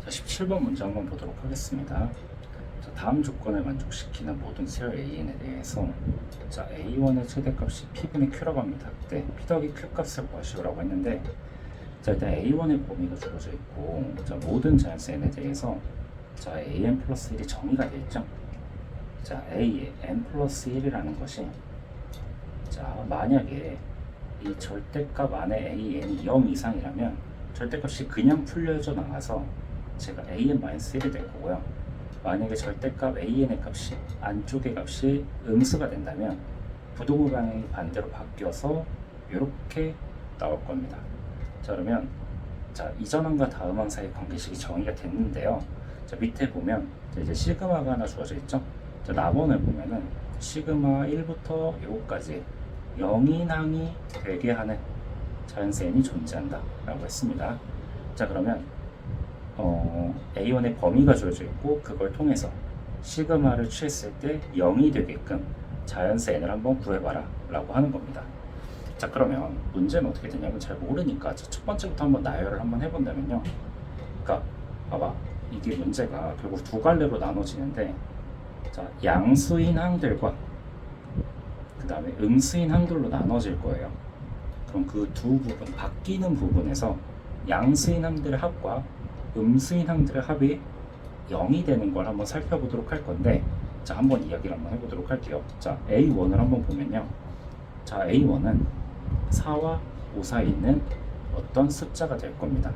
자, 17번 문제 한번 보도록 하겠습니다. 자, 다음 조건을 만족시키는 모든 세열 AN에 대해서 자, A1의 최대값이 P분의 Q라고 합니다. 그때 P 더하기 Q 값을 구하시오라고 했는데 자, 일단 A1의 범위가 주어져 있고 자, 모든 자연수 N에 대해서 자, AN 플러스 1이 정의가 되어 있죠. 자, A의 N 플러스 1이라는 것이 자, 만약에 이 절대값 안에 AN이 0 이상이라면 절대값이 그냥 풀려져 나가서 제가 AN-1이 될 거고요. 만약에 절대값 AN의 값이 안쪽의 값이 음수가 된다면 부동호 방향이 반대로 바뀌어서 이렇게 나올 겁니다. 자, 그러면 자, 이전항과 다음항 사이 관계식이 정의가 됐는데요. 자, 밑에 보면 이제 시그마가 하나 주어져 있죠. 자, 남원을 보면은 시그마 1부터 요거까지 0인항이 되게 하는 자연수 N이 존재한다 라고 했습니다. 자, 그러면 A1의 범위가 주어져 있고 그걸 통해서 시그마를 취했을 때 0이 되게끔 자연수 N을 한번 구해봐라 라고 하는 겁니다. 자, 그러면 문제는 어떻게 되냐면 잘 모르니까 첫 번째부터 한번 나열을 한번 해본다면요. 그러니까 봐봐, 이게 문제가 결국 두 갈래로 나눠지는데 자, 양수인 항들과 그 다음에 음수인 항들로 나눠질 거예요. 그럼 그 두 부분, 바뀌는 부분에서 양수인 항들의 합과 음수인 항들의 합이 0이 되는 걸 한번 살펴보도록 할 건데 자, 한번 이야기를 한번 해보도록 할게요. 자, A1을 한번 보면요. 자, A1은 4와 5 사이에 있는 어떤 숫자가 될 겁니다.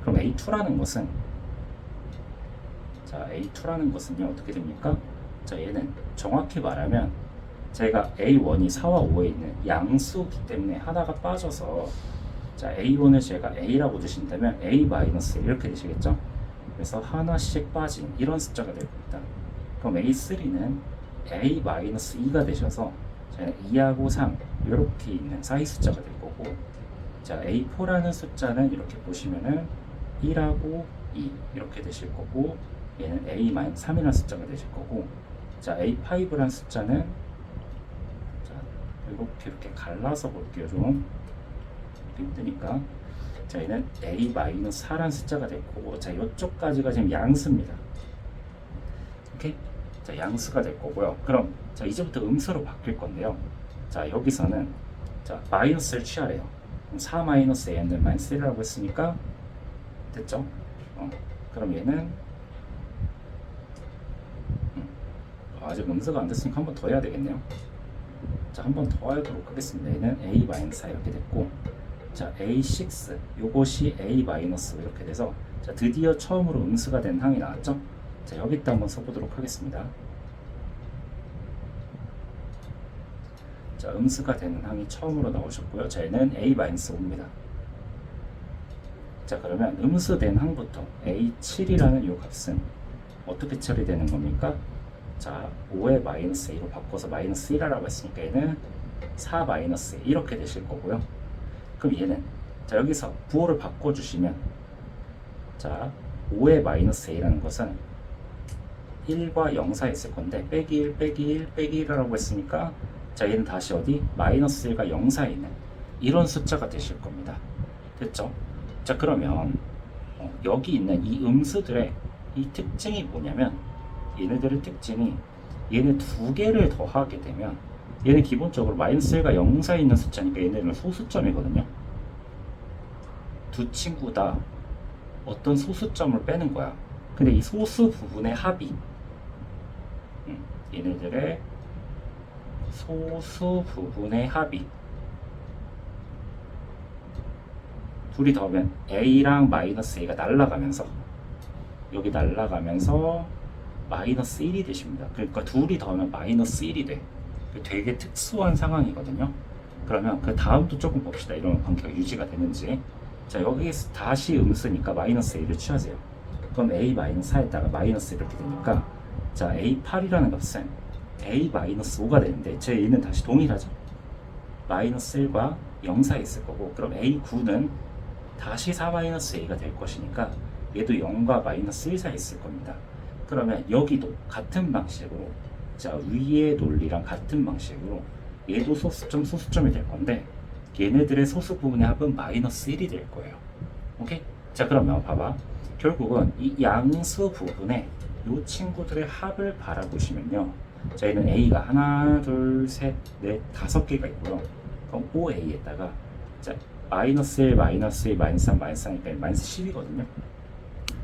그럼 A2라는 것은 자, A2라는 것은요, 어떻게 됩니까? 자, 얘는 정확히 말하면 제가 A1이 4와 5에 있는 양수기 때문에 하나가 빠져서 자, A1을 제가 A라고 두신다면 A-1 이렇게 되시겠죠? 그래서 하나씩 빠진 이런 숫자가 될 겁니다. 그럼 A3는 A-2가 되셔서 2하고 3 이렇게 있는 사이 숫자가 될 거고 자, A4라는 숫자는 이렇게 보시면은 1하고 2 이렇게 되실 거고 얘는 A-3이라는 숫자가 되실 거고 자, A5라는 숫자는 자, 이렇게 갈라서 볼게요. 좀 힘드니까 자, 얘는 A-4라는 숫자가 될 거고 자, 이쪽까지가 지금 양수입니다. 오케이? 자, 양수가 될 거고요. 그럼 자, 이제부터 음수로 바뀔 건데요. 자, 여기서는 자, 마이너스를 취하래요. 4 마이너스 AN을 마이너스 1이라고 했으니까 됐죠? 그럼 얘는 아직 음수가 안 됐으니까 한 번 더 해야 되겠네요. 자, 한 번 더 하도록 하겠습니다. 얘는 A-4 이렇게 됐고 자, A6 요것이 A- 이렇게 돼서 자, 드디어 처음으로 음수가 된 항이 나왔죠? 자, 여기다 한번 써보도록 하겠습니다. 자, 음수가 되는 항이 처음으로 나오셨고요. 자, 얘는 A-5입니다. 자, 그러면 음수된 항부터 A7이라는 이 값은 어떻게 처리되는 겁니까? 자, 5의 마이너스 A로 바꿔서 마이너스 1이라고 했으니까 얘는 4 마이너스 A 이렇게 되실 거고요. 그럼 얘는 자, 여기서 부호를 바꿔주시면 자, 5의 마이너스 A라는 것은 1과 0 사이에 있을 건데 빼기 1, 빼기 1, 빼기 1이라고 했으니까 자, 얘는 다시 어디? 마이너스 1과 0 사이에 있는 이런 숫자가 되실 겁니다. 됐죠? 자, 그러면 여기 있는 이 음수들의 이 특징이 뭐냐면 얘네들의 특징이 얘네 두 개를 더하게 되면 얘는 기본적으로 마이너스 1과 0 사이에 있는 숫자니까 얘네들은 소수점이거든요. 두 친구 다 어떤 소수점을 빼는 거야. 근데 이 소수 부분의 합이 얘네들의 소수 부분의 합이 둘이 더하면 A랑 마이너스 A가 날아가면서 여기 날아가면서 마이너스 1이 되십니다. 그러니까 둘이 더하면 마이너스 1이 돼. 되게 특수한 상황이거든요. 그러면 그 다음도 조금 봅시다. 이런 관계가 유지가 되는지. 자, 여기서 다시 음수니까 마이너스 A를 취하세요. 그럼 A-4에다가 마이너스 이렇게 되니까 자, A8이라는 값은 A-5가 되는데 제 A는 다시 동일하죠. 마이너스 1과 0 사이에 있을 거고 그럼 A9는 다시 4-A가 될 것이니까 얘도 0과 마이너스 1 사이에 있을 겁니다. 그러면 여기도 같은 방식으로 자, 위의 논리랑 같은 방식으로 얘도 소수점이 될 건데 얘네들의 소수 부분의 합은 마이너스 1이 될 거예요. 오케이? 자, 그러면 봐봐. 결국은 이 양수 부분에 이 친구들의 합을 바라보시면요. 저희는 A가 하나, 둘, 셋, 넷, 5개가 있고요. 그럼 OA에다가 자, 마이너스 1, 마이너스 2, 마이너스 3, 마이너스 4니까 마이너스 10이거든요.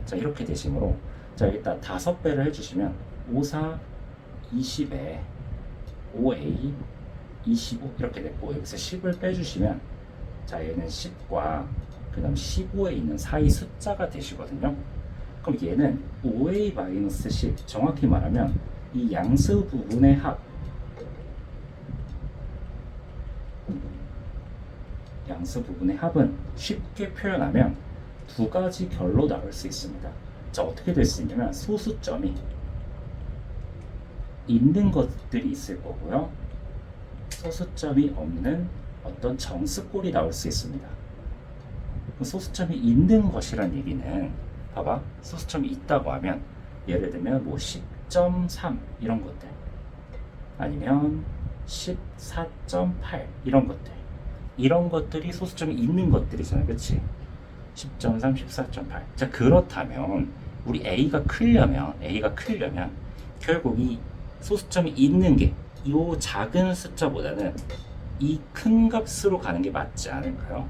자, 이렇게 되시므로 자, 일단 5배를 해주시면 5, 4, 20에 5A, 25 이렇게 됐고 여기서 10을 빼주시면 자, 얘는 10과 그 다음 15에 있는 사이 숫자가 되시거든요. 그럼 얘는 5A-10 정확히 말하면 이 양수 부분의 합 양수 부분의 합은 쉽게 표현하면 두 가지 결로 나올 수 있습니다. 자, 어떻게 될 수 있냐면 소수점이 있는 것들이 있을 거고요. 소수점이 없는 어떤 정수꼴이 나올 수 있습니다. 소수점이 있는 것이란 얘기는 봐봐, 소수점이 있다고 하면 예를 들면 뭐 10.3 이런 것들 아니면 14.8 이런 것들이 소수점이 있는 것들이잖아, 그치? 10.3, 14.8. 자, 그렇다면 우리 A가 크려면 결국 이 소수점이 있는 게 이 작은 숫자보다는 이 큰 값으로 가는 게 맞지 않을까요?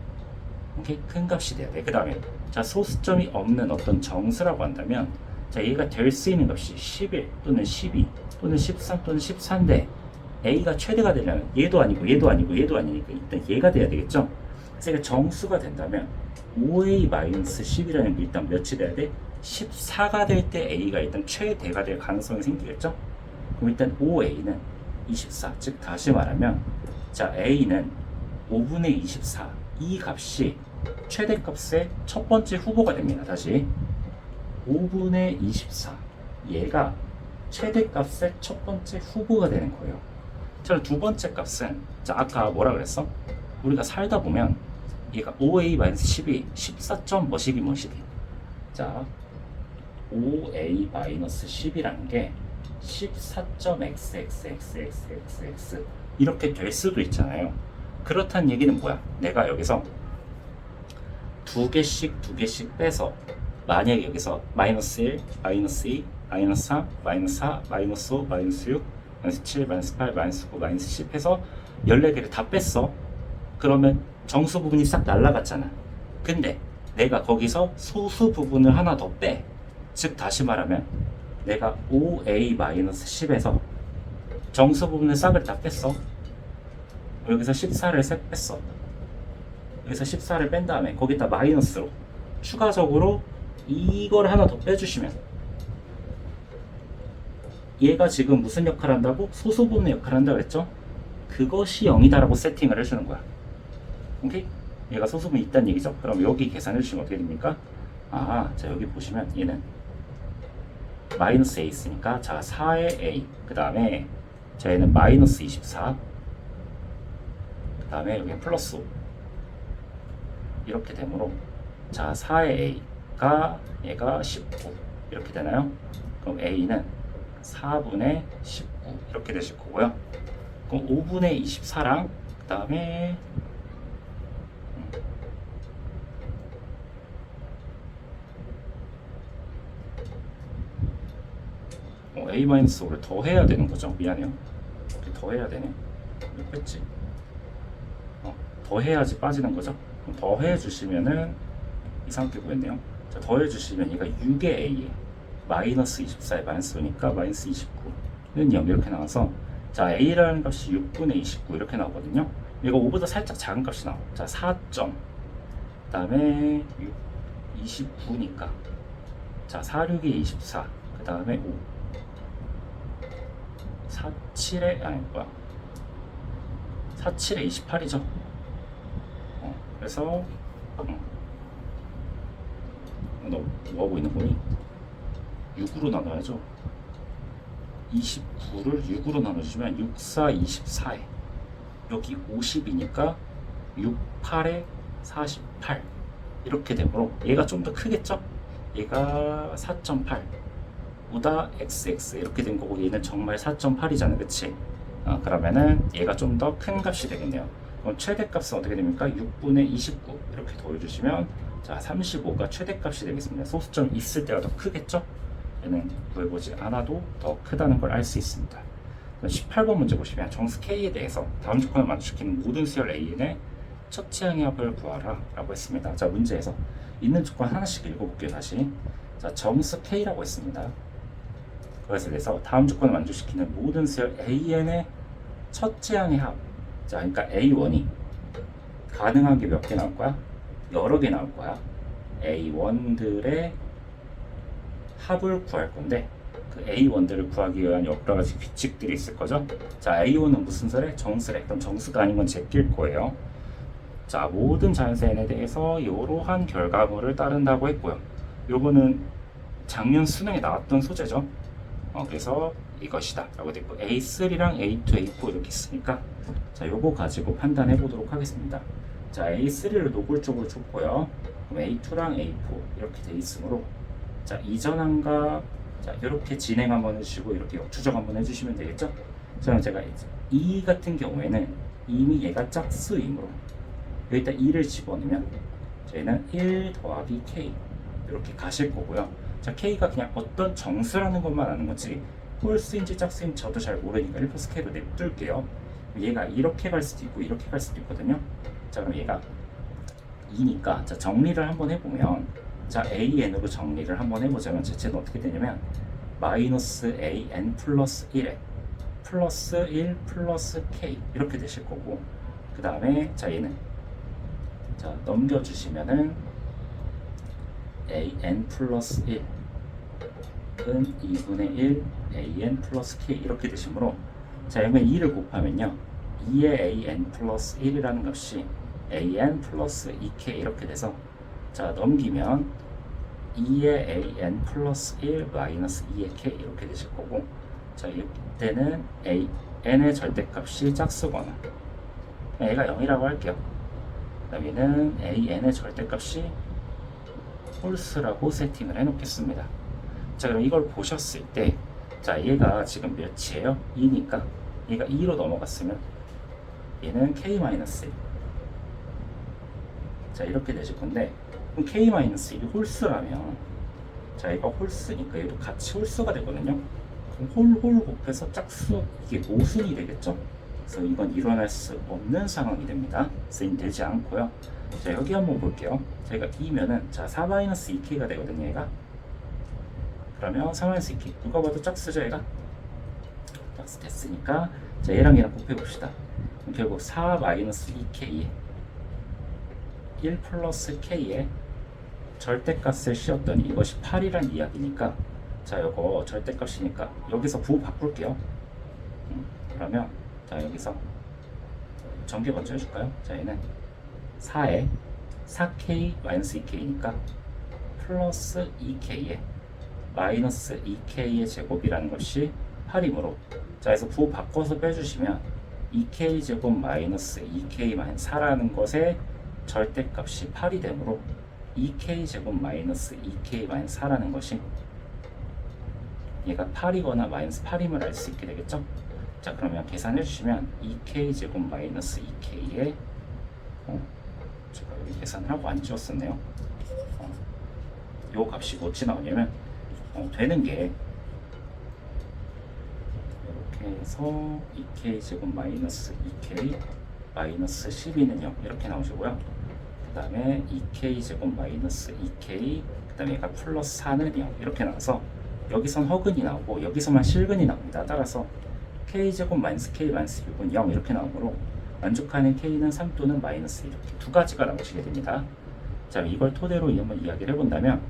오케이? 큰 값이 돼야 돼. 그 다음에 자, 소수점이 없는 어떤 정수라고 한다면 자, 얘가 될 수 있는 값이 11 또는 12 또는 13 또는 14인데 A가 최대가 되려면 얘도 아니고 얘도 아니니까 일단 얘가 돼야 되겠죠? 그래서 얘가 정수가 된다면 5A-10이라는 게 일단 몇이 돼야 돼? 14가 될 때 A가 일단 최대가 될 가능성이 생기겠죠? 그럼 일단 5A는 24, 즉 다시 말하면 자, A는 5분의 24 이 값이 최대값의 첫 번째 후보가 됩니다. 다시 5분의 24 얘가 최대값의 첫 번째 후보가 되는 거예요. 자, 두 번째 값은 자, 아까 뭐라 그랬어? 우리가 살다 보면 얘가 5A-10이 14.뭐시기 자, 5A-10이라는 게 14.xxxxx 이렇게 될 수도 있잖아요. 그렇다는 얘기는 뭐야? 내가 여기서 두 개씩 빼서 만약에 여기서 마이너스 1, 마이너스 2, 마이너스 3, 마이너스 4, 마이너스 5, 마이너스 6, 마이너스 7, 마이너스 8, 마이너스 9, 마이너스 10 해서 14개를 다 뺐어. 그러면 정수 부분이 싹 날라갔잖아. 근데 내가 거기서 소수 부분을 하나 더 빼. 즉 다시 말하면 내가 5A-10에서 정수 부분의 싹을 다 뺐어. 여기서 14를 셋 뺐어. 여기서 14를 뺀 다음에 거기다 마이너스로 추가적으로 이걸 하나 더 빼주시면 얘가 지금 무슨 역할을 한다고? 소수 부분의 역할을 한다고 했죠? 그것이 0이다라고 세팅을 해주는 거야. 오케이? 얘가 소수 부분이 있다는 얘기죠? 그럼 여기 계산해 주시면 어떻게 됩니까? 아, 자, 여기 보시면 얘는 마이너스 A 있으니까 자, 4의 A 그 다음에 자, 얘는 마이너스 24 그 다음에 여기 플러스 5 이렇게 되므로 자, 4의 A가 얘가 19 이렇게 되나요? 그럼 A는 4분의 19 이렇게 되실 거고요. 그럼 5분의 24랑 그 다음에 A-5를 더 해야 되는 거죠. 미안해요. 더 해야 되네. 몇 뺐지? 더 해야지 빠지는 거죠. 더 해주시면은 이상하게 보였네요. 자, 더 해주시면 얘가 6의 A에 마이너스 24에 마이너스 5니까 마이너스 29는 0 이렇게 나와서 자, A라는 값이 6분의 29 이렇게 나오거든요. 이거 5보다 살짝 작은 값이 나와. 자, 4점 그 다음에 29니까 자, 4, 6에 24 그 다음에 5 47에 아니 뭐야 47에 28이죠. 그래서 너 뭐하고 있는 거니? 6으로 나눠야죠. 29를 6으로 나눠주면 6, 4, 24에 여기 50이니까 6, 8에 48 이렇게 되므로 얘가 좀 더 크겠죠? 얘가 4.8 보다 XX 이렇게 된 거고 얘는 정말 4.8이잖아, 그치? 그러면은 얘가 좀 더 큰 값이 되겠네요. 그럼 최대값은 어떻게 됩니까? 6분의 29 이렇게 더해주시면 자, 35가 최대값이 되겠습니다. 소수점 있을 때가 더 크겠죠? 얘는 구해보지 않아도 더 크다는 걸 알 수 있습니다. 18번 문제 보시면 정수 K에 대해서 다음 조건을 만족시키는 모든 수열 AN의 첫 취향의 합을 구하라 라고 했습니다. 자, 문제에서 있는 조건 하나씩 읽어볼게요. 다시. 자, 정수 K라고 했습니다. 그것에 대해서 다음 조건을 만족시키는 모든 수열 AN의 첫 취향의 합. 자, 그러니까 A1이 가능한 게 몇 개 나올 거야? 여러 개 나올 거야. A1들의 합을 구할 건데 그 A1들을 구하기 위한 여러 가지 규칙들이 있을 거죠. 자, A1은 무슨 수래? 정수래. 그럼 정수가 아닌 건 제낄 거예요. 자, 모든 자연수 n에 대해서 이러한 결과물을 따른다고 했고요. 요거는 작년 수능에 나왔던 소재죠. 그래서 이것이다 라고 됐고 A3랑 A2, A4 이렇게 있으니까 자, 요거 가지고 판단해 보도록 하겠습니다. 자, A3를 노골적으로 줬고요. 그럼 A2랑 A4 이렇게 돼 있으므로 자, 이전함과 자, 이렇게 진행 한번 해주시고 이렇게 역추적 한번 해주시면 되겠죠? 자, 그럼 제가 E 같은 경우에는 이미 얘가 짝수이므로 여기다 2를 집어넣으면 저희는 1 더하기 K 이렇게 가실 거고요. 자, K가 그냥 어떤 정수라는 것만 아는 거지 홀수인지 짝수인지 저도 잘 모르니까 1 플러스 K로 냅둘게요. 얘가 이렇게 갈 수도 있고 이렇게 갈 수도 있거든요. 자, 그럼 얘가 2니까 자, 정리를 한번 해보면 자, AN으로 정리를 한번 해보자면 제체는 어떻게 되냐면 마이너스 AN 플러스 1에 플러스 1 플러스 K 이렇게 되실 거고 그 다음에 자, 얘는 자, 넘겨주시면은 AN 플러스 1은 2분의 1 AN 플러스 K 이렇게 되시므로 자, 여기에 2를 곱하면요 2의 AN 플러스 1이라는 값이 AN 플러스 2K 이렇게 돼서 자, 넘기면 2의 AN 플러스 1 마이너스 2의 K 이렇게 되실 거고 자, 이때는 AN의 절대값이 짝수거나 얘가 0이라고 할게요. 그 다음 얘는 AN의 절대값이 홀수라고 세팅을 해 놓겠습니다. 자, 그럼 이걸 보셨을 때 자, 얘가 지금 몇이에요? 2니까 얘가 2로 넘어갔으면 얘는 K-1 자, 이렇게 되실 건데 그럼 K-1이 홀수라면 자, 얘가 홀수니까 얘도 같이 홀수가 되거든요. 그럼 홀 곱해서 짝수 이게 모순이 되겠죠. 그래서 이건 일어날 수 없는 상황이 됩니다. 그래서 되지 않고요. 자, 여기 한번 볼게요. 저희가 2면은 자, 4-2K가 되거든요. 얘가 그러면 4-2K 누가 봐도 짝수죠. 얘가 짝수 됐으니까 자, 얘랑 얘랑 곱해봅시다. 결국 4-2K에 1 플러스 K에 절대값을 씌웠더니 이것이 8이란 이야기니까 자, 요거 절대값이니까 여기서 부호 바꿀게요. 그러면 자, 여기서 전개 먼저 해줄까요? 자, 얘는 4에 4K 마이너스 2K니까 플러스 2K에 마이너스 2K의 제곱이라는 것이 8이므로 자, 그래서 부호 바꿔서 빼주시면 2K 제곱 마이너스 2K 마이너스 4라는 것의 절대값이 8이 되므로 2K 제곱 마이너스 2K 마이너스 4라는 것이 얘가 8이거나 마이너스 8임을 알 수 있게 되겠죠? 자, 그러면 계산해 주시면 2K 제곱 마이너스 2K에 제가 여기 계산을 하고 안 지웠었네요. 요 값이 뭐치 나오냐면 되는 게 이렇게 해서 2K 제곱 마이너스 2K 마이너스 12는 0 이렇게 나오시고요. 그 다음에 2K 제곱 마이너스 2K 그 다음에 얘가 플러스 4는 0 이렇게 나와서 여기선 허근이 나오고 여기서만 실근이 나옵니다. 따라서 K 제곱 마이너스 K 마이너스 6은 0 이렇게 나오므로 만족하는 K는 3 또는 마이너스 이렇게 두 가지가 나오시게 됩니다. 자, 이걸 토대로 한번 이야기를 해본다면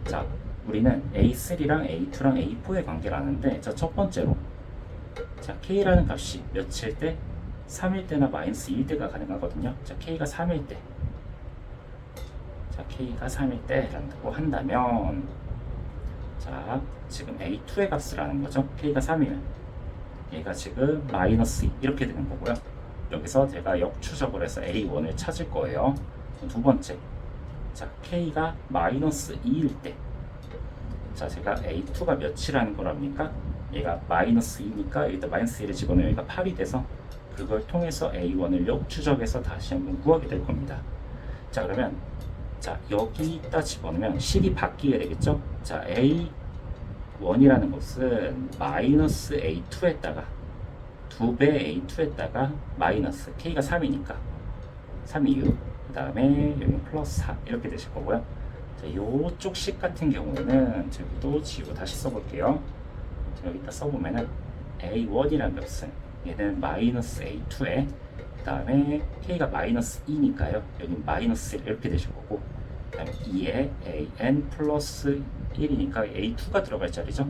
자, 우리는 A3랑 A2랑 A4의 관계를 아는데 자, 첫 번째로 자, K라는 값이 몇일 때? 3일 때나 마이너스 1대가 가능하거든요. 자, K가 3일 때 자, K가 3일 때라고 한다면 자, 지금 A2의 값을 아는 거죠. K가 3이면 얘가 지금 마이너스 2 이렇게 되는 거고요. 여기서 제가 역추적을 해서 A1을 찾을 거예요. 두 번째 자, K가 마이너스 2일 때 자, 제가 A2가 몇이라는 거랍니까? 얘가 마이너스 2니까 여기다 마이너스 1을 집어넣으면 여기가 8이 돼서 그걸 통해서 A1을 역추적해서 다시 한번 구하게 될 겁니다. 자, 그러면 자, 여기다 집어넣으면 식이 바뀌게 되겠죠? 자, A1이라는 것은 마이너스 A2에다가 2배 A2에다가 마이너스 K가 3이니까 3이 6, 그 다음에 여기 플러스 4 이렇게 되실 거고요. 자, 요쪽 식 같은 경우에는 저기도 지우고 다시 써볼게요. 자, 여기다 써보면은 A1이라는 값은 얘는 마이너스 A2에 그 다음에 K가 마이너스 2니까요. 여기 마이너스 1 이렇게 되실 거고, 그 다음에 2에 AN 플러스 1이니까 A2가 들어갈 자리죠.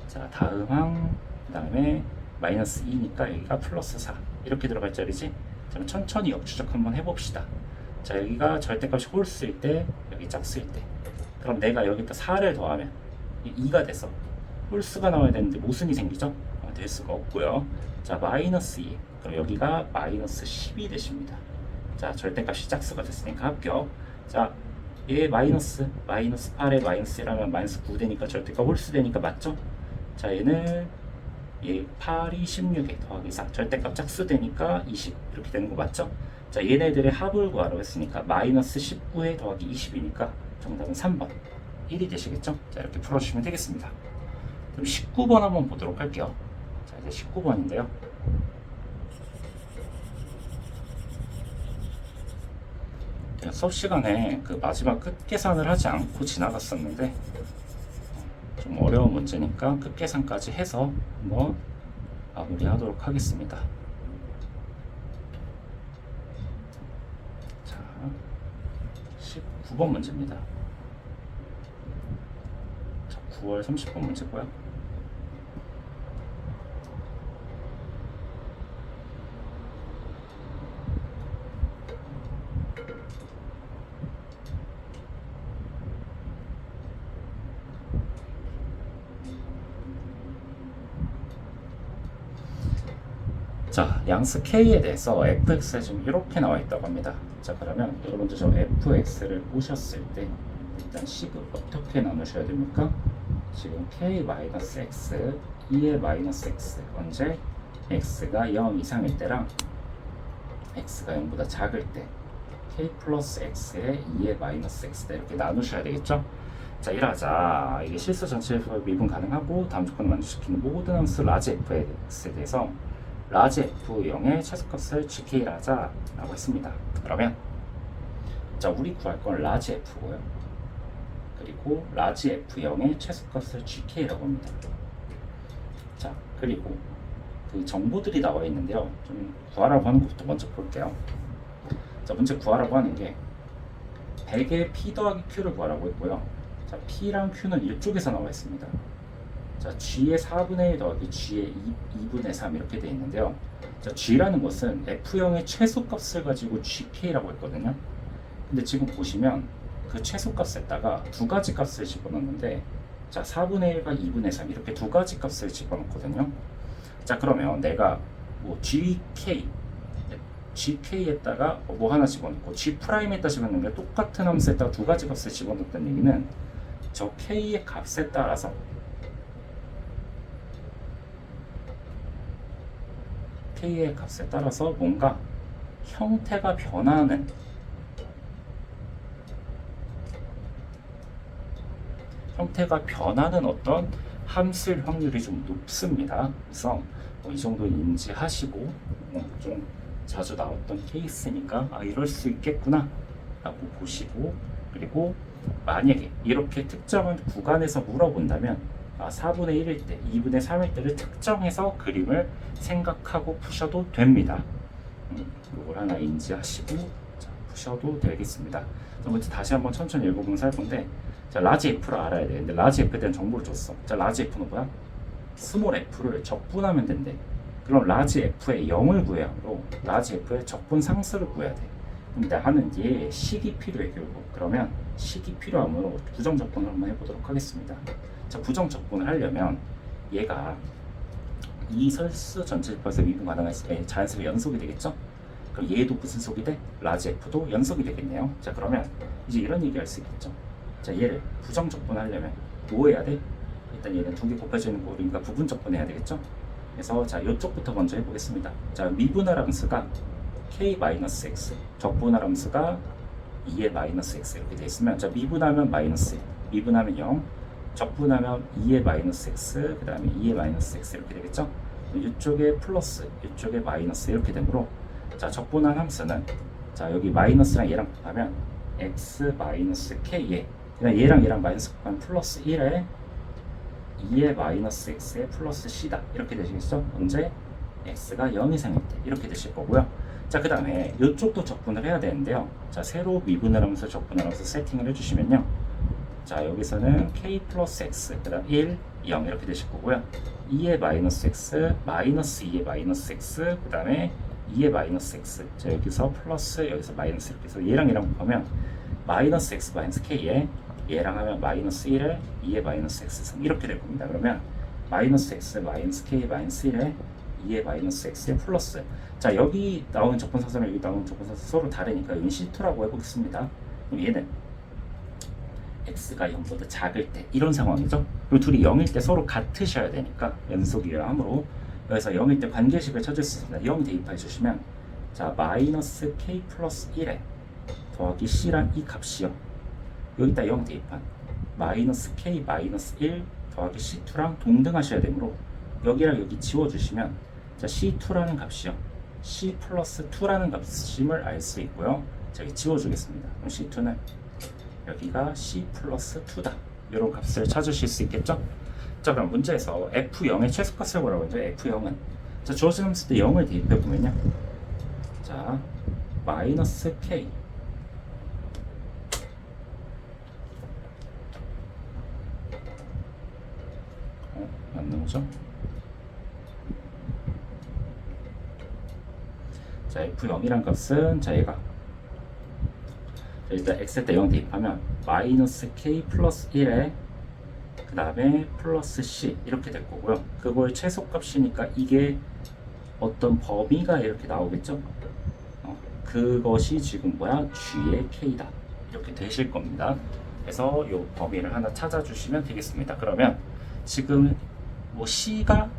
자, 다음 항, 그 다음에 마이너스 2니까 여기가 플러스 4 이렇게 들어갈 자리지. 그럼 천천히 역추적 한번 해봅시다. 자, 여기가 절대값이 홀수일 때, 여기 짝수일 때, 그럼 내가 여기다 4를 더하면 2가 돼서 홀수가 나와야 되는데 모순이 생기죠? 될 수가 없고요. 자, 마이너스 2, 그럼 여기가 마이너스 10이 되십니다. 자, 절대값이 짝수가 됐으니까 합격. 자, 얘 마이너스 8에 마이너스 1하면 마이너스 9 되니까 절대값 홀수 되니까 맞죠? 자, 얘는 얘 8이 16에 더하기 4, 절대값 짝수 되니까 20 이렇게 되는 거 맞죠? 자, 얘네들의 합을 구하라고 했으니까 마이너스 19에 더하기 20이니까 정답은 3번 1이 되시겠죠? 자, 이렇게 풀어주시면 되겠습니다. 그럼 19번 한번 보도록 할게요. 자, 이제 19번인데요. 수업 시간에 그 마지막 끝 계산을 하지 않고 지나갔었는데 좀 어려운 문제니까 끝 계산까지 해서 한번 마무리하도록 하겠습니다. 자, 19번 문제입니다. 자, 9월 30번 문제고요. 자, 양수 K에 대해서 fx에 지금 이렇게 나와 있다고 합니다. 자, 그러면 여러분들 저 fx를 보셨을 때 일단 식을 어떻게 나누셔야 됩니까? 지금 k-x, 2의 마이너스 x, 언제? x가 0 이상일 때랑 x가 0보다 작을 때 k 플러스 x에 2의 마이너스 x다 이렇게 나누셔야 되겠죠? 자, 이러자 이게 실수 전체 미분 가능하고 다음 조건을 만족시키는 모든 함수 라지 fx에 대해서 라지 f0의 최소값을 gk라 하자라고 했습니다. 그러면 자, 우리 구할 건 라지 f고요. 그리고 라지 f0의 최소값을 gk라고 합니다. 자, 그리고 그 정보들이 나와 있는데요. 좀 구하라고 하는 것부터 먼저 볼게요. 자, 문제 구하라고 하는 게 100의 p 더하기 q를 구하라고 했고요. 자, p랑 q는 이쪽에서 나와 있습니다. 자, g의 4분의 1 더하기 g의 2분의 3 이렇게 되어 있는데요. 자, g라는 것은 f0의 최소값을 가지고 gk라고 했거든요. 근데 지금 보시면 그 최소값에다가 두 가지 값을 집어넣는데, 자, 4분의 1과 2분의 3 이렇게 두 가지 값을 집어넣거든요. 자, 그러면 내가 뭐 gk에다가 뭐 하나 집어넣고 g'에다 집어넣는 게 똑같은 함수에다가 두 가지 값을 집어넣었다는 얘기는 저 k의 값에 따라서 k의 값에 따라서 뭔가 형태가 변하는 어떤 함수일 확률이 좀 높습니다. 그래서 이 정도 인지하시고 좀 자주 나왔던 케이스니까 이럴 수 있겠구나 라고 보시고, 그리고 만약에 이렇게 특정한 구간에서 물어본다면 4분의 1일 때, 2분의 3일 때를 특정해서 그림을 생각하고 푸셔도 됩니다. 이걸 하나 인지하시고 푸셔도 되겠습니다. 먼저 다시 한번 천천히 읽어보면서 할 건데, 자, 라지 F를 알아야 돼. 근데 라지 F에 대한 정보를 줬어. 자, 라지 F는 뭐야? 스몰 F를 적분하면 된대. 그럼 라지 F의 0을 구해야 하므로 라지 F의 적분 상수를 구해야 돼. 근데 나는 얘 식이 필요해 결국. 그러면 식이 필요하므로 부정 적분을 한번 해보도록 하겠습니다. 자, 부정 적분을 하려면 얘가 이 설수 전체 집합에서 미분 가능한 자연수의 연속이 되겠죠? 그럼 얘도 무슨 속이 돼? 라지 F도 연속이 되겠네요. 자, 그러면 이제 이런 얘기 할 수 있겠죠? 자, 얘를 부정 적분하려면 뭐 해야 돼? 일단 얘는 두 개 곱해지는 거니까 부분 적분해야 되겠죠? 그래서 자, 이쪽부터 먼저 해보겠습니다. 자, 미분할 함수가 k-x, 적분할 함수가 2의 마이너스 x 이렇게 돼 있으면 자 미분하면 마이너스 1, 미분하면 0, 적분하면 2의 마이너스 x, 그 다음에 2의 마이너스 x 이렇게 되겠죠? 이쪽에 플러스, 이쪽에 마이너스 이렇게 되므로 자 적분한 함수는 자 여기 마이너스랑 얘랑 곱하면 x 마이너스 k에 그냥 얘랑 마이너스 곱하면 플러스 1에 2의 마이너스 x에 플러스 c다 이렇게 되시겠죠? 언제? x가 0 이상일 때 이렇게 되실 거고요. 자 그 다음에 이쪽도 적분을 해야 되는데요. 자 새로 미분을 하면서 적분을 하면서 세팅을 해주시면요. 자 여기서는 k 플러스 x 그 다음 1, 0 이렇게 되실 거고요. 2의 마이너스 x 마이너스 2의 마이너스 x 그 다음에 2의 마이너스 x 자 여기서 플러스 여기서 마이너스 이렇게 해서 얘랑 곱하면 마이너스 x 마이너스 k에 얘랑 하면 마이너스 1에 2의 마이너스 x 이렇게 될 겁니다. 그러면 마이너스 x 마이너스 k 마이너스 1에 2의 마이너스 x에 플러스 자 여기 나오는 적분사선랑 여기 나오는 적분사선 서로 다르니까 여기 C2라고 해보겠습니다. 그럼 얘는 x가 0보다 작을 때 이런 상황이죠. 그리고 둘이 0일 때 서로 같으셔야 되니까 연속이어야 하므로 여기서 0일 때 관계식을 찾을 수 있습니다. 0 대입해 주시면 자 마이너스 k 플러스 1에 더하기 c란 이 값이요. 여기다 0 대입한 마이너스 k 마이너스 1 더하기 c2랑 동등하셔야 되므로 여기랑 여기 지워주시면 자 c2라는 값이요. c 플러스 2라는 값임을 알 수 있고요. 자 여기 지워주겠습니다. 그럼 c2는 여기가 c 플러스 2다. 이런 값을 찾으실 수 있겠죠? 자 그럼 문제에서 f0의 최소값을 뭐라고 하죠? f0은 자 주어진 함수 때 0을 대입해 보면요. 자 마이너스 k 안 나오죠? 자 f0이란 값은 자 얘가 일단 x 때 0 대입하면 마이너스 k 플러스 1에 그 다음에 플러스 c 이렇게 될 거고요. 그걸 최소값이니까 이게 어떤 범위가 이렇게 나오겠죠. 그것이 지금 뭐야? g의 k다 이렇게 되실 겁니다. 그래서 이 범위를 하나 찾아주시면 되겠습니다. 그러면 지금 뭐 c가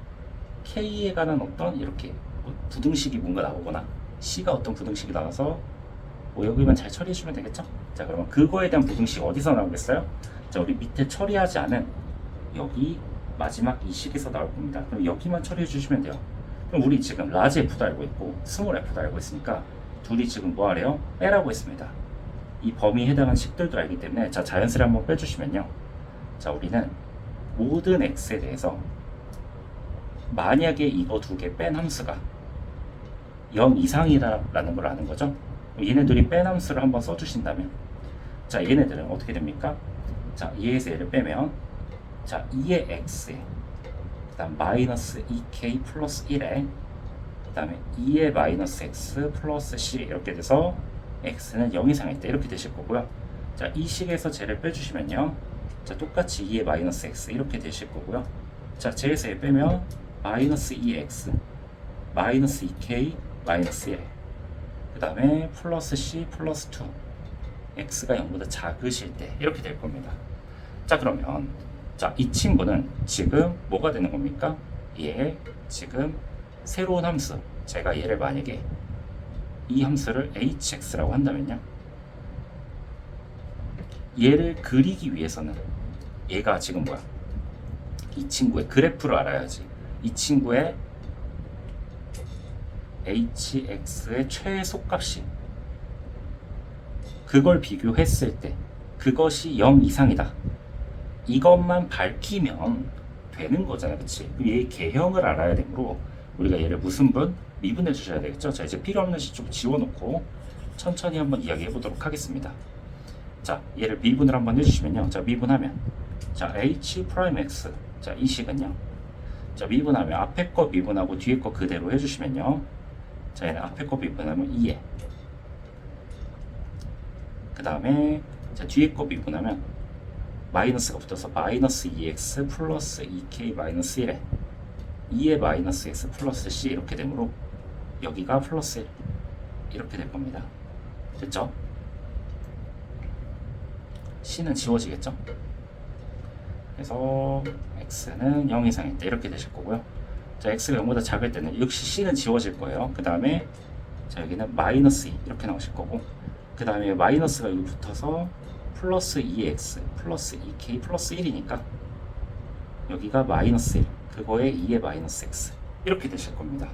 k에 관한 어떤 이렇게 뭐 부등식이 뭔가 나오거나 c가 어떤 부등식이 나와서 뭐 여기만 잘 처리해 주면 되겠죠? 자 그러면 그거에 대한 부등식 어디서 나오겠어요? 자 우리 밑에 처리하지 않은 여기 마지막 이 식에서 나올 겁니다. 그럼 여기만 처리해 주시면 돼요. 그럼 우리 지금 라지 F도 알고 있고 스몰 F도 알고 있으니까 둘이 지금 뭐 하래요? 빼라고 했습니다. 이 범위에 해당하는 식들도 알기 때문에 자 자연스레 한번 빼주시면요. 자 우리는 모든 x에 대해서 만약에 이거 두 개 뺀 함수가 0 이상이다라는 걸 아는 거죠. 얘네들이 뺀 함수를 한번 써주신다면 자 얘네들은 어떻게 됩니까? 자 얘에서 얘를 빼면 자 2의 x에 그 다음 마이너스 2k 플러스 1에 그 다음에 2의 마이너스 x 플러스 c 이렇게 돼서 x는 0 이상일 때 이렇게 되실 거고요. 자 이 식에서 쟤를 빼주시면요. 자 똑같이 2의 마이너스 x 이렇게 되실 거고요. 자 쟤에서 얘 빼면 마이너스 2x 마이너스 2k 마이너스 1 그 다음에 플러스 c 플러스 2 x가 0보다 작으실 때 이렇게 될 겁니다. 자 그러면 자 이 친구는 지금 뭐가 되는 겁니까? 얘 지금 새로운 함수 제가 얘를 만약에 이 함수를 hx라고 한다면요. 얘를 그리기 위해서는 얘가 지금 뭐야? 이 친구의 그래프를 알아야지. 이 친구의 hx의 최소값이 그걸 비교했을 때 그것이 0 이상이다. 이것만 밝히면 되는 거잖아요. 그치? 얘의 개형을 알아야 되므로 우리가 얘를 무슨 분? 미분해 주셔야 되겠죠. 자 이제 필요 없는 식 좀 지워놓고 천천히 한번 이야기해 보도록 하겠습니다. 자 얘를 미분을 한번 해주시면요. 자 미분하면 자 h 프라임 x 자 이 식은요. 자 미분하면 앞에 거 미분하고 뒤에 거 그대로 해주시면요. 자 얘는 앞에 거 미분하면 2에 그 다음에 자 뒤에 거 미분하면 마이너스가 붙어서 마이너스 2x 플러스 2k 마이너스 1에 2의 마이너스 x 플러스 c 이렇게 되므로 여기가 플러스 1 이렇게 될 겁니다. 됐죠? c는 지워지겠죠? 그래서 x는 0 이상일 때 이렇게 되실 거고요. 자 x가 0보다 작을 때는 역시 c는 지워질 거예요. 그 다음에 자 여기는 마이너스 2 이렇게 나오실 거고 그 다음에 마이너스가 여기 붙어서 플러스 2x 플러스 2k 플러스 1이니까 여기가 마이너스 1, 그거에 2의 마이너스 x 이렇게 되실 겁니다.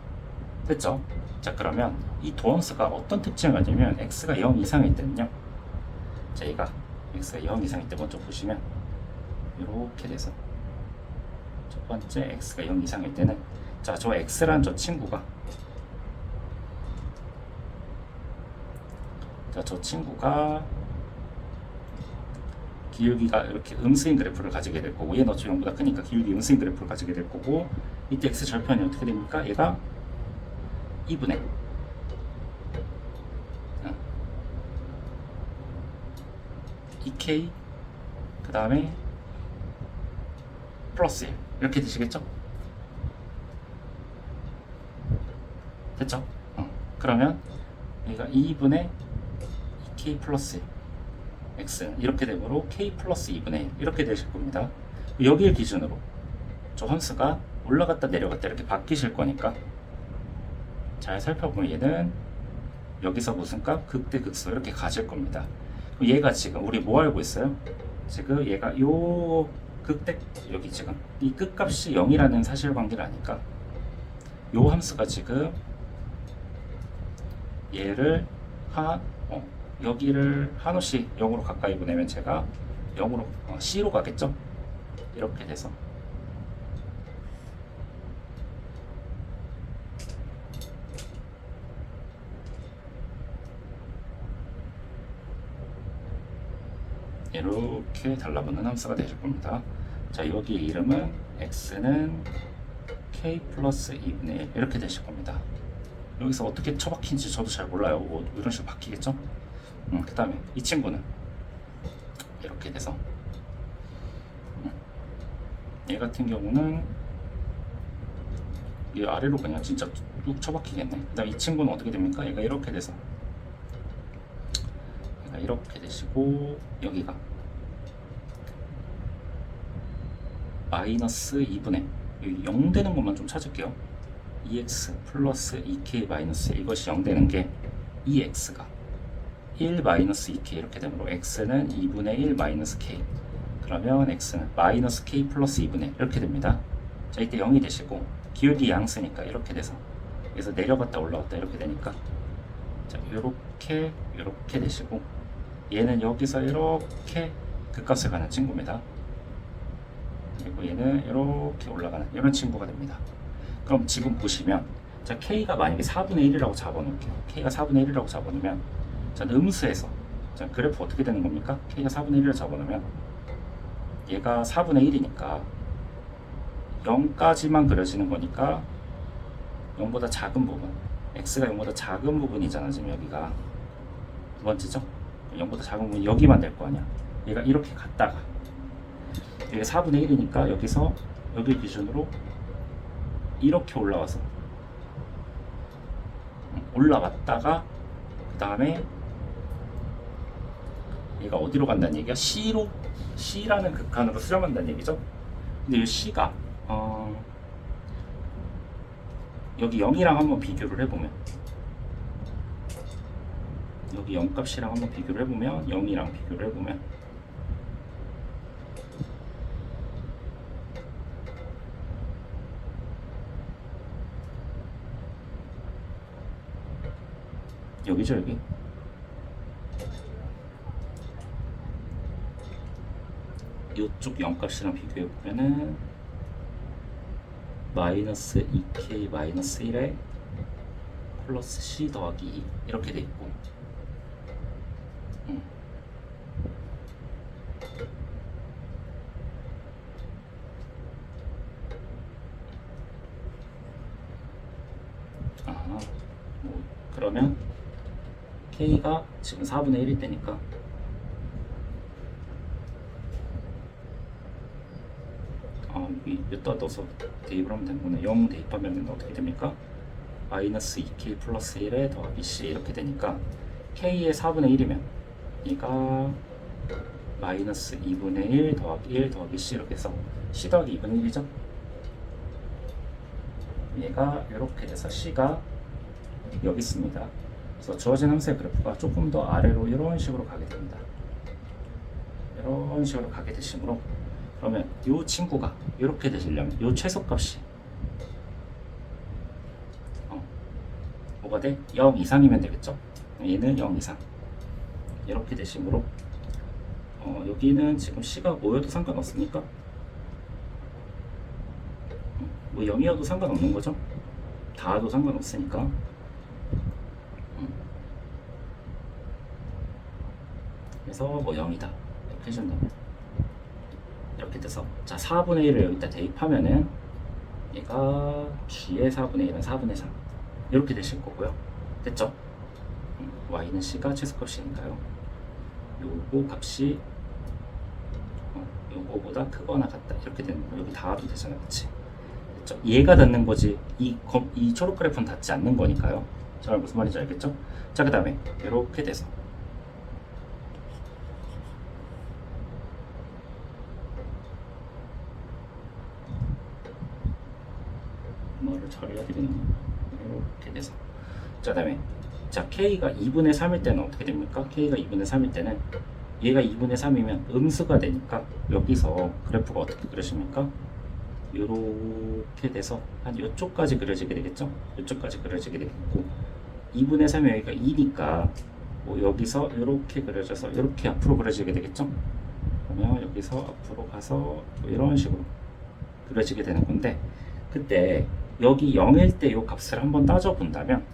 됐죠? 자, 그러면 이 도함수가 어떤 특징을 가지면 x가 0 이상일 때는요, 자, 얘가 x가 0 이상일 때 먼저 보시면 이렇게 돼서 첫 번째 x가 0 이상일 때는, 자, 저 x란 저 친구가, 자, 저 친구가 기울기가 이렇게 음수인 그래프를 가지게 될 거고, 얘는 어차피 0보다 크니까 기울기 음수인 그래프를 가지게 될 거고, 이때 x 절편이 어떻게 됩니까? 얘가 2분의 2k 그 다음에 플러스 1 이렇게 되시겠죠? 됐죠? 그러면 여기가 2분의 2k 플러스 1 x 이렇게 되므로 k 플러스 2분의 1 이렇게 되실 겁니다. 여기를 기준으로 저 함수가 올라갔다 내려갔다 이렇게 바뀌실 거니까 잘 살펴보면 얘는 여기서 무슨 값? 극대 극소 이렇게 가질 겁니다. 얘가 지금 우리 뭐 알고 있어요? 지금 얘가 요 극대, 여기 지금 이 끝값이 0이라는 사실관계를 아니까 요 함수가 지금 얘를 여기를 한호씩 0으로 가까이 보내면 제가 0으로 C로 가겠죠? 이렇게 돼서 이렇게 달라붙는 함수가 되실 겁니다. 자, 여기 이름은 x는 k 플러스 2분의 1 이렇게 되실 겁니다. 여기서 어떻게 처박힌지 저도 잘 몰라요. 뭐 이런 식으로 바뀌겠죠? 그 다음에 이 친구는 이렇게 돼서 얘 같은 경우는 이 아래로 그냥 진짜 쭉 처박히겠네. 그 다음 이 친구는 어떻게 됩니까? 얘가 이렇게 돼서 얘가 이렇게 되시고 여기가 마이너스 2분의 0 되는 것만 좀 찾을게요. 2x 플러스 2k 마이너스 이것이 0 되는 게 2x가 1 마이너스 2k 이렇게 되므로 x는 2분의 1 마이너스 k, 그러면 x는 마이너스 k 플러스 2분의 1 이렇게 됩니다. 자, 이때 0이 되시고 기울기 양수니까 이렇게 돼서 그래서 내려갔다 올라갔다 이렇게 되니까 자, 이렇게 되시고 얘는 여기서 이렇게 극값을 가는 친구입니다. 그리고 얘는 이렇게 올라가는 이런 친구가 됩니다. 그럼 지금 보시면 자, K가 만약에 4분의 1이라고 잡아놓을게요. K가 4분의 1이라고 잡아놓으면 자, 음수에서 자, 그래프 어떻게 되는 겁니까? K가 4분의 1을 잡아놓으면 얘가 4분의 1이니까 0까지만 그려지는 거니까 0보다 작은 부분, X가 0보다 작은 부분이잖아. 지금 여기가 두 번째죠? 0보다 작은 부분이 여기만 될 거 아니야. 얘가 이렇게 갔다가 이게 4분의 1이니까 여기서 여기 기준으로 이렇게 올라와서 올라왔다가 그 다음에 얘가 어디로 간다는 얘기야? C라는 극한으로 수렴한다는 얘기죠. 근데 이 C가 여기 0이랑 한번 비교를 해보면 여기 0값이랑 한번 비교를 해보면 0이랑 비교를 해보면 여기죠, 여기. 이쪽 0값이랑 비교해 보면은 마이너스 2k 마이너스 1에 플러스 c 더하기 2 이렇게 돼 있고, 뭐 그러면 K가 지금 4분의 1일 때니까 여기다 넣어서 대입을 하면 되는구나. 0 대입하면 어떻게 됩니까? 마이너스 2k 플러스 1에 더하기 c 이렇게 되니까 K의 4분의 1이면 얘가 마이너스 2분의 1 더하기 1 더하기 c 이렇게 해서 c 더하기 2분의 1이죠. 얘가 이렇게 돼서 c가 여기 있습니다. 그래서 주어진 함수의 그래프가 조금 더 아래로 이런 식으로 가게 됩니다. 이런 식으로 가게 되시므로 그러면 이 친구가 이렇게 되시려면 이 최소값이 뭐가 돼? 0 이상이면 되겠죠? 얘는 0 이상 이렇게 되시므로 여기는 지금 C가 뭐여도 상관없습니까? 뭐 0이어도 상관없는 거죠? 다도 상관없으니까. 그래서 뭐 0이다 이렇게 해준다면 이렇게 돼서 자 4분의 1을 여기다 대입하면은 얘가 G의 4분의 1은 4분의 3 이렇게 되실 거고요. 됐죠? Y는 C가 최소값이니까요. 요거 값이 요거보다 크거나 같다 이렇게 되는 거. 여기 닿아도 되잖아, 그치? 됐죠? 얘가 닿는 거지 이 초록 그래프는 닿지 않는 거니까요. 자, 무슨 말인지 알겠죠? 자, 그 다음에 이렇게 돼서 뭐를 처리해야 되겠나? 이렇게 돼서 자, 다음에 자 K가 2분의 3일 때는 어떻게 됩니까? K가 2분의 3일 때는 얘가 2분의 3이면 음수가 되니까 여기서 그래프가 어떻게 그려집니까? 이렇게 돼서 한 이쪽까지 그려지게 되겠죠? 이쪽까지 그려지게 되겠고 2분의 3이 여기가 2니까 뭐 여기서 이렇게 그려져서 이렇게 앞으로 그려지게 되겠죠? 그러면 여기서 앞으로 가서 뭐 이런 식으로 그려지게 되는 건데 그때 여기 0일 때 이 값을 한번 따져본다면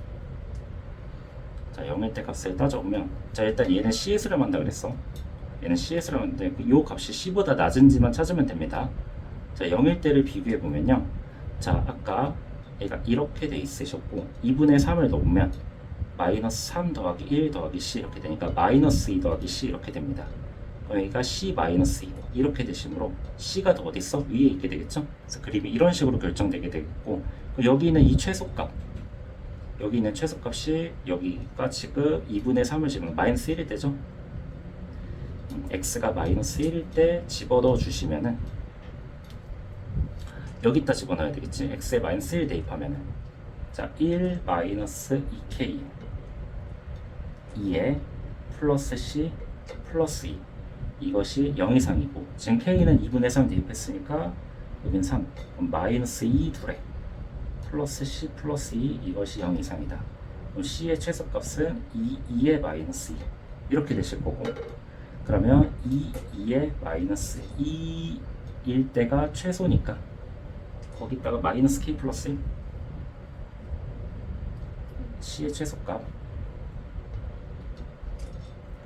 자 0일 때 값을 따져보면 자 일단 얘는 C에 수렴한다 그랬어. 얘는 C에 수렴하는데 이 값이 C보다 낮은지만 찾으면 됩니다. 자 0일 때를 비교해 보면요. 자 아까 얘가 이렇게 돼 있으셨고 2분의 3을 넣으면 마이너스 3 더하기 1 더하기 C 이렇게 되니까 마이너스 2 더하기 C 이렇게 됩니다. 그럼 여기가 C 마이너스 2 이렇게 되시므로 C가 더 어디 있어? 위에 있게 되겠죠? 그래서 그림이 이런 식으로 결정되게 되겠고 여기 있는 이 최소값 여기 있는 최소값이 여기가 지금 2분의 3을 지금 마이너스 1일 때죠? x가 마이너스 1일 때 집어넣어 주시면은 여기다 집어넣어야 되겠지? x에 마이너스 1 대입하면은 자 1 마이너스 2k 2에 플러스 c 플러스 2 이것이 0 이상이고 지금 k는 2분의 3 대입했으니까 여긴 3 그럼 마이너스 2 둘에 플러스 c 플러스 2 이것이 0 이상이다. 그럼 c의 최소값은 2의 마이너스 2 이렇게 되실 거고 그러면 2의 마이너스 2일 때가 최소니까 거기다가 마이너스 k 플러스 1 c의 최소값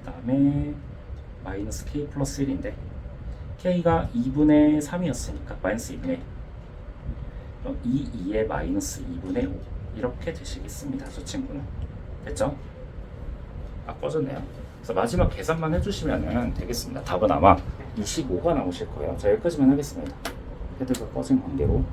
그 다음에 마이너스 k 플러스 1인데 k가 2분의 3이었으니까 마이너스 2분의 1 그럼 2의 마이너스 2분의 5 이렇게 되시겠습니다. 저 친구는 됐죠? 아 꺼졌네요. 그래서 마지막 계산만 해주시면 되겠습니다. 답은 아마 25가 나오실 거예요. 자 여기까지만 하겠습니다. 헤드가 꺼진 관계로